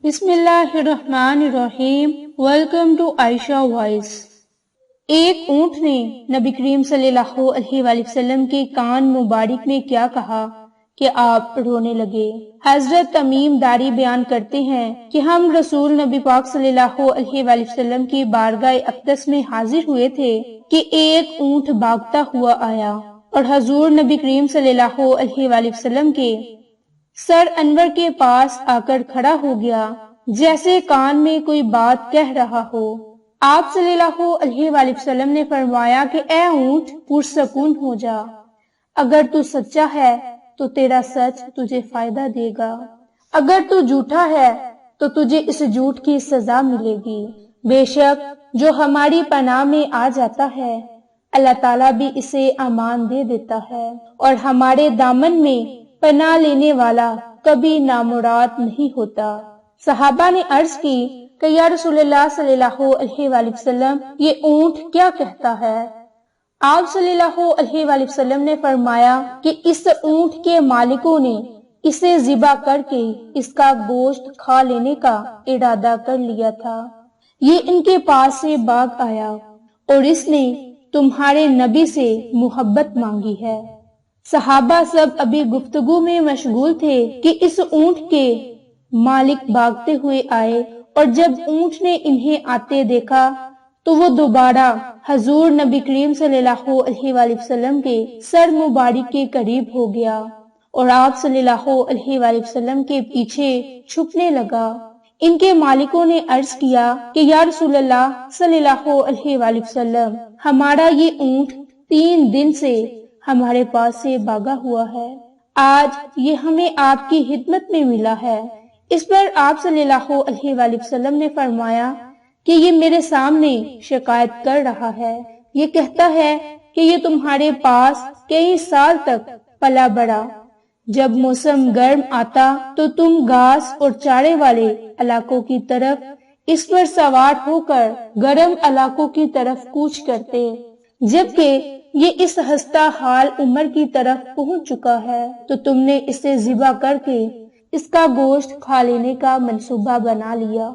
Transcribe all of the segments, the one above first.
بسم اللہ الرحمن الرحیم۔ Welcome to Ayesha voice. ایک اونٹ نے نبی کریم صلی اللہ علیہ وآلہ وسلم کے کان مبارک میں کیا کہا کہ آپ رونے لگے۔ حضرت تمیم داری بیان کرتے ہیں کہ ہم رسول نبی پاک صلی اللہ علیہ وآلہ وسلم کی بارگاہ اقدس میں حاضر ہوئے تھے کہ ایک اونٹ بھاگتا ہوا آیا اور حضور نبی کریم صلی اللہ علیہ وآلہ وسلم کے سر انور کے پاس آ کر کھڑا ہو گیا، جیسے کان میں کوئی بات کہہ رہا ہو۔ آپ صلی اللہ علیہ وآلہ وسلم نے فرمایا کہ اے اونٹ، پرسکون ہو جا، اگر تو سچا ہے تو تیرا سچ تجھے فائدہ دے گا، اگر تو جھوٹا ہے تو تجھے اس جھوٹ کی سزا ملے گی۔ بے شک جو ہماری پناہ میں آ جاتا ہے اللہ تعالیٰ بھی اسے امان دے دیتا ہے، اور ہمارے دامن میں پناہ لینے والا کبھی نامراد نہیں ہوتا۔ صحابہ نے عرض کی کہ یا رسول اللہ صلی اللہ علیہ وآلہ وسلم، یہ اونٹ کیا کہتا ہے؟ آپ صلی اللہ علیہ وآلہ وسلم نے فرمایا کہ اس اونٹ کے مالکوں نے اسے ذبح کر کے اس کا گوشت کھا لینے کا ارادہ کر لیا تھا۔ یہ ان کے پاس سے بھاگ آیا اور اس نے تمہارے نبی سے محبت مانگی ہے۔ صحابہ سب ابھی گفتگو میں مشغول تھے کہ اس اونٹ کے مالک بھاگتے ہوئے آئے، اور جب اونٹ نے انہیں آتے دیکھا تو وہ دوبارہ حضور نبی کریم صلی اللہ علیہ وآلہ وسلم کے سر مبارک کے قریب ہو گیا اور آپ صلی اللہ علیہ وآلہ وسلم کے پیچھے چھپنے لگا۔ ان کے مالکوں نے عرض کیا کہ یا رسول اللہ صلی اللہ علیہ وآلہ وسلم، ہمارا یہ اونٹ 3 دن سے ہمارے پاس سے بھاگا ہوا ہے، آج یہ ہمیں آپ کی خدمت میں ملا ہے۔ اس پر آپ صلی اللہ علیہ وآلہ وسلم نے فرمایا کہ یہ میرے سامنے شکایت کر رہا ہے، یہ کہتا ہے کہ یہ تمہارے پاس کئی سال تک پلا بڑھا، جب موسم گرم آتا تو تم گھاس اور چارے والے علاقوں کی طرف اس پر سوار ہو کر گرم علاقوں کی طرف کوچ کرتے، جبکہ یہ اس ہستہ حال عمر کی طرف پہنچ چکا ہے تو تم نے اسے ذبح کر کے اس کا گوشت کھا لینے کا منصوبہ بنا لیا۔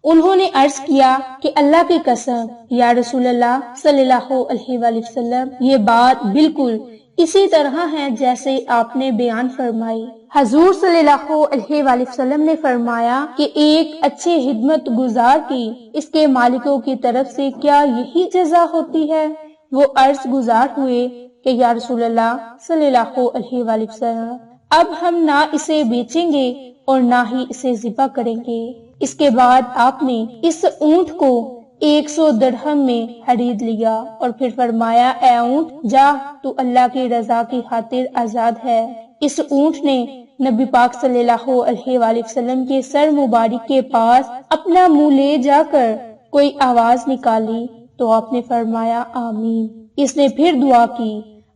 انہوں نے عرض کیا کہ اللہ کی قسم یا رسول اللہ صلی اللہ علیہ وآلہ وسلم، یہ بات بالکل اسی طرح ہے جیسے آپ نے بیان فرمائی۔ حضور صلی اللہ علیہ وآلہ وسلم نے فرمایا کہ ایک اچھے خدمت گزار کی اس کے مالکوں کی طرف سے کیا یہی جزا ہوتی ہے؟ وہ عرض گزار ہوئے کہ یا رسول اللہ صلی اللہ علیہ وآلہ وسلم، اب ہم نہ اسے بیچیں گے اور نہ ہی اسے ذبح کریں گے۔ اس کے بعد آپ نے اس اونٹ کو 100 درہم میں خرید لیا اور پھر فرمایا اے اونٹ، جا، تو اللہ کی رضا کی خاطر آزاد ہے۔ اس اونٹ نے نبی پاک صلی اللہ علیہ وآلہ وسلم کے سر مبارک کے پاس اپنا منہ لے جا کر کوئی آواز نکالی تو آپ نے فرمایا آمین۔ اس نے پھر دعا کی،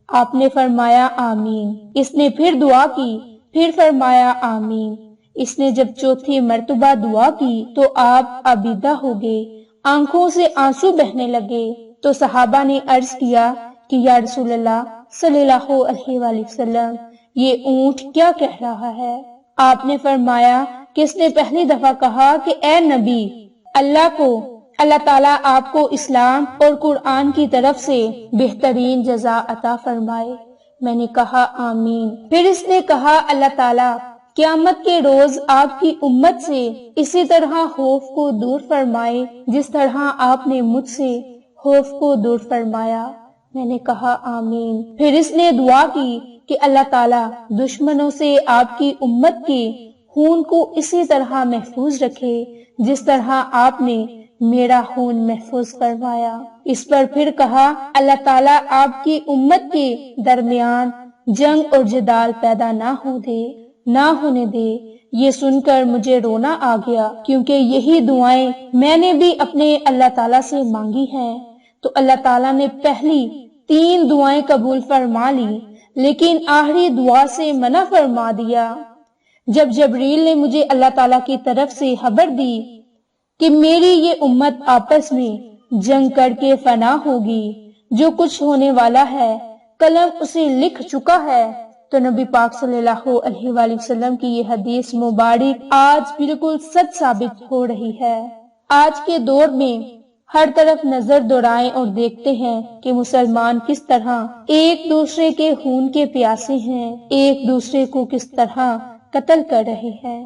آپ نے فرمایا آمین۔ اس نے پھر دعا کی، پھر فرمایا آمین۔ اس نے جب چوتھی مرتبہ دعا کی تو آپ عبیدہ ہو گئے، آنکھوں سے آنسو بہنے لگے۔ تو صحابہ نے عرض کیا کہ یا رسول اللہ صلی اللہ علیہ وآلہ وسلم، یہ اونٹ کیا کہہ رہا ہے؟ آپ نے فرمایا کہ اس نے پہلی دفعہ کہا کہ اے نبی، اللہ تعالیٰ آپ کو اسلام اور قرآن کی طرف سے بہترین جزا عطا فرمائے۔ میں نے کہا آمین۔ پھر اس نے کہا اللہ تعالیٰ قیامت کے روز آپ کی امت سے اسی طرح خوف کو دور فرمائے جس طرح آپ نے مجھ سے خوف کو دور فرمایا۔ میں نے کہا آمین۔ پھر اس نے دعا کی کہ اللہ تعالیٰ دشمنوں سے آپ کی امت کے خون کو اسی طرح محفوظ رکھے جس طرح آپ نے میرا خون محفوظ فرمایا۔ اس پر پھر کہا اللہ تعالیٰ آپ کی امت کے درمیان جنگ اور جدال پیدا نہ ہونے دے۔ یہ سن کر مجھے رونا آ گیا، کیونکہ یہی دعائیں میں نے بھی اپنے اللہ تعالیٰ سے مانگی ہیں۔ تو اللہ تعالیٰ نے پہلی 3 دعائیں قبول فرما لی، لیکن آخری دعا سے منع فرما دیا۔ جب جبریل نے مجھے اللہ تعالیٰ کی طرف سے خبر دی کہ میری یہ امت آپس میں جنگ کر کے فنا ہوگی، جو کچھ ہونے والا ہے قلم اسے لکھ چکا ہے، تو نبی پاک صلی اللہ علیہ وآلہ وسلم کی یہ حدیث مبارک آج بالکل سچ ثابت ہو رہی ہے۔ آج کے دور میں ہر طرف نظر دوڑائیں اور دیکھتے ہیں کہ مسلمان کس طرح ایک دوسرے کے خون کے پیاسے ہیں، ایک دوسرے کو کس طرح قتل کر رہے ہیں،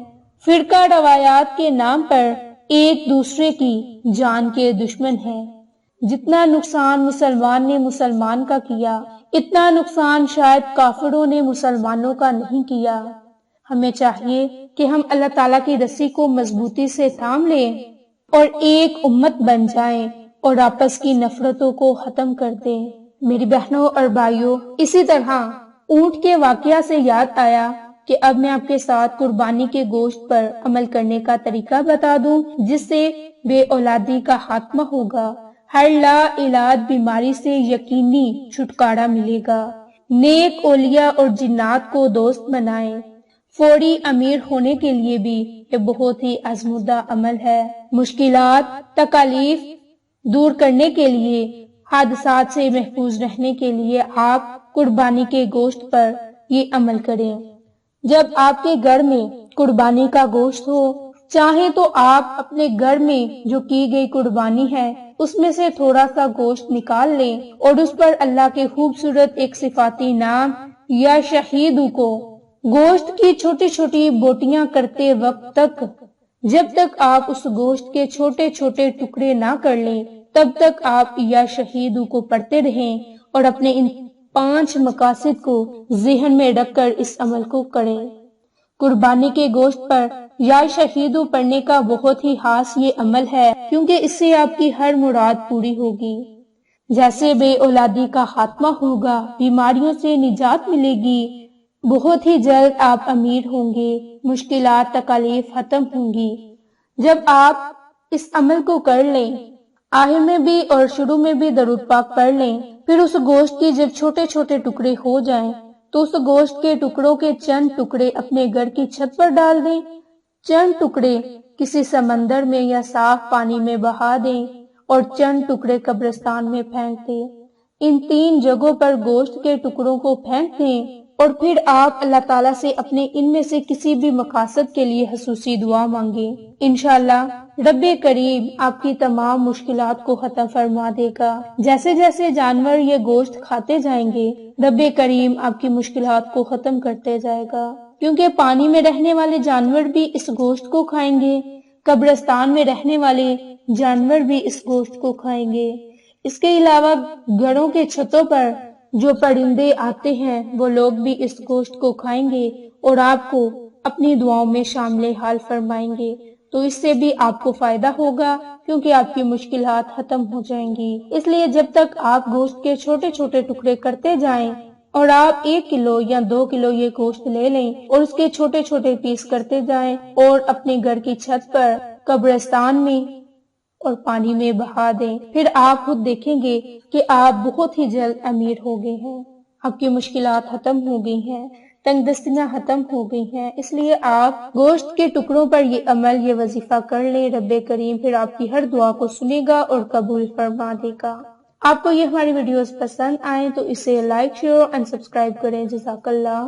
فرقہ روایات کے نام پر ایک دوسرے کی جان کے دشمن ہیں۔ جتنا نقصان مسلمان نے مسلمان کا کیا، اتنا نقصان شاید کافروں نے مسلمانوں کا نہیں کیا۔ ہمیں چاہیے کہ ہم اللہ تعالیٰ کی رسی کو مضبوطی سے تھام لیں اور ایک امت بن جائیں اور آپس کی نفرتوں کو ختم کر دیں۔ میری بہنوں اور بھائیوں، اسی طرح اونٹ کے واقعہ سے یاد آیا کہ اب میں آپ کے ساتھ قربانی کے گوشت پر عمل کرنے کا طریقہ بتا دوں، جس سے بے اولادی کا خاتمہ ہوگا، ہر لا علاج بیماری سے یقینی چھٹکارا ملے گا۔ نیک اولیاء اور جنات کو دوست بنائیں۔ فوری امیر ہونے کے لیے بھی یہ بہت ہی آزمودہ عمل ہے۔ مشکلات، تکالیف دور کرنے کے لیے، حادثات سے محفوظ رہنے کے لیے آپ قربانی کے گوشت پر یہ عمل کریں۔ جب آپ کے گھر میں قربانی کا گوشت ہو، چاہیں تو آپ اپنے گھر میں جو کی گئی قربانی ہے اس میں سے تھوڑا سا گوشت نکال لیں اور اس پر اللہ کے خوبصورت ایک صفاتی نام یا شہیدو کو گوشت کی چھوٹی چھوٹی بوٹیاں کرتے وقت تک، جب تک آپ اس گوشت کے چھوٹے چھوٹے ٹکڑے نہ کر لیں تب تک آپ یا شہیدو کو پڑھتے رہیں اور اپنے ان 5 مقاصد کو ذہن میں رکھ کر اس عمل کو کریں۔ قربانی کے گوشت پر یا شہیدو پڑھنے کا بہت ہی خاص یہ عمل ہے، کیونکہ اس سے آپ کی ہر مراد پوری ہوگی، جیسے بے اولادی کا خاتمہ ہوگا، بیماریوں سے نجات ملے گی، بہت ہی جلد آپ امیر ہوں گے، مشکلات تکالیف ختم ہوں گی۔ جب آپ اس عمل کو کر لیں، آخر میں بھی اور شروع میں بھی درود پاک پڑھ لیں، پھر اس گوشت کی جب چھوٹے چھوٹے ٹکڑے ہو جائیں تو اس گوشت کے ٹکڑوں کے چند ٹکڑے اپنے گھر کی چھت پر ڈال دیں، چند ٹکڑے کسی سمندر میں یا صاف پانی میں بہا دیں اور چند ٹکڑے قبرستان میں پھینک دیں۔ ان 3 جگہوں پر گوشت کے ٹکڑوں کو پھینک دیں اور پھر آپ اللہ تعالیٰ سے اپنے ان میں سے کسی بھی مقاصد کے لیے خصوصی دعا مانگیں۔ انشاءاللہ رب کریم آپ کی تمام مشکلات کو ختم فرما دے گا۔ جیسے جیسے جانور یہ گوشت کھاتے جائیں گے، رب کریم آپ کی مشکلات کو ختم کرتے جائے گا، کیونکہ پانی میں رہنے والے جانور بھی اس گوشت کو کھائیں گے، قبرستان میں رہنے والے جانور بھی اس گوشت کو کھائیں گے۔ اس کے علاوہ گھروں کے چھتوں پر جو پرندے آتے ہیں وہ لوگ بھی اس گوشت کو کھائیں گے اور آپ کو اپنی دعاؤں میں شامل حال فرمائیں گے، تو اس سے بھی آپ کو فائدہ ہوگا، کیونکہ آپ کی مشکلات ختم ہو جائیں گی۔ اس لیے جب تک آپ گوشت کے چھوٹے چھوٹے ٹکڑے کرتے جائیں اور آپ 1 کلو یا 2 کلو یہ گوشت لے لیں اور اس کے چھوٹے چھوٹے پیس کرتے جائیں اور اپنے گھر کی چھت پر، قبرستان میں اور پانی میں بہا دیں، پھر آپ خود دیکھیں گے کہ آپ بہت ہی جلد امیر ہو گئے ہیں، آپ کی مشکلات ختم ہو گئی ہیں، تنگ دستیاں ختم ہو گئی ہیں۔ اس لیے آپ گوشت کے ٹکڑوں پر یہ عمل، یہ وظیفہ کر لیں، رب کریم پھر آپ کی ہر دعا کو سنے گا اور قبول فرما دے گا۔ آپ کو یہ ہماری ویڈیوز پسند آئیں تو اسے لائک، شیئر اور سبسکرائب کریں۔ جزاک اللہ۔